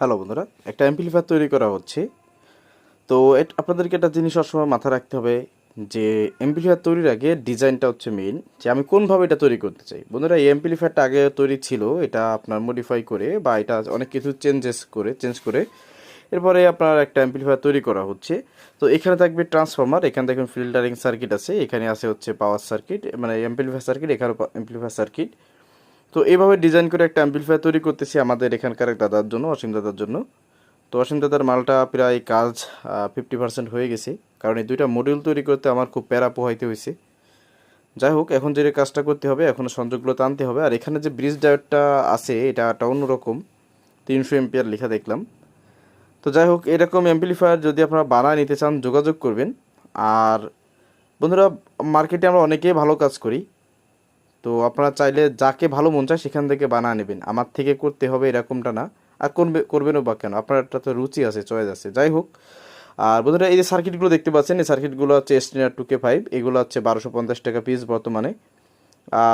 Hello বন্ধুরা, একটা amplifier তৈরি করা হচ্ছে। তো আপনাদেরকে একটা জিনিস সবসময় মাথায় রাখতে হবে যে অ্যাম্পলিফায়ার তৈরির আগে ডিজাইনটা হচ্ছে মেইন, যে আমি কোনভাবে এটা তৈরি করতে চাই। বন্ধুরা, এই অ্যাম্পলিফায়ারটা আগে তৈরি ছিল, এটা আপনার মডিফাই করে বা এটা অনেক কিছু চেঞ্জ করে এরপরে আপনার একটা অ্যাম্পলিফায়ার তৈরি করা হচ্ছে। তো এখানে থাকবে ট্রান্সফরমার, এখানে দেখুন ফিল্টারিং সার্কিট আছে, এখানে আছে হচ্ছে পাওয়ার সার্কিট, মানে অ্যাম্পলিফায়ার সার্কিট, এখানে অ্যাম্পলিফায়ার সার্কিট। তো এইভাবে ডিজাইন করে একটা অ্যাম্পলিফায়ার তৈরি করতেছি আমাদের এখানকার এক দাদার জন্য, অসীম দাদার জন্য। তো অসীম দাদার মালটা প্রায় কাজ 50% হয়ে গেছে, কারণ এই দুইটা মডিউল তৈরি করতে আমার খুব প্যারা পোহাইতে হয়েছে। যাই হোক, এখন যে কাজটা করতে হবে, এখন সংযোগগুলো টানতে হবে। আর এখানে যে ব্রিজ ডায়োডটা আছে, এটা একটা অন্যরকম 300 এম্পিয়ার লেখা দেখলাম। তো যাই হোক, এরকম অ্যাম্পলিফায়ার যদি আপনারা বানায় নিতে চান যোগাযোগ করবেন। আর বন্ধুরা, মার্কেটে আমরা অনেকেই ভালো কাজ করি, তো আপনারা চাইলে যাকে ভালো মন চায় সেখান থেকে বানিয়ে নেবেন, আমার থেকে করতে হবে এরকমটা না। আর করবেনও বা কেন, আপনার একটা তো রুচি আছে, চয়েস আছে। যাই হোক, আর বন্ধুরা, এই যে সার্কিটগুলো দেখতে পাচ্ছেন, এই সার্কিটগুলো হচ্ছে এসটিনার 2K5, এগুলো হচ্ছে 1250 টাকা পিস বর্তমানে।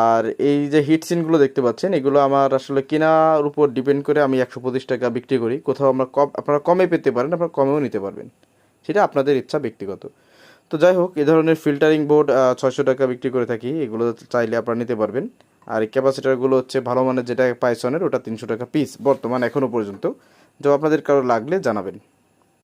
আর এই যে হিট সিনগুলো দেখতে পাচ্ছেন, এগুলো আমার আসলে কেনার উপর ডিপেন্ড করে আমি 125 টাকা বিক্রি করি। কোথাও আমরা আপনারা কমে পেতে পারেন, আপনারা কমেও নিতে পারবেন, সেটা আপনাদের ইচ্ছা ব্যক্তিগত। তো যাই হোক, এ ধরনের ফিল্টারিং বোর্ড 600 টাকা বিক্রি করে থাকি, এগুলো চাইলে আপনারা নিতে পারবেন। আর এই ক্যাপাসিটারগুলো হচ্ছে ভালো মানের, যেটা পাইসনের, ওটা 300 টাকা পিস বর্তমান এখনও পর্যন্ত। তো আপনাদের কারো লাগলে জানাবেন।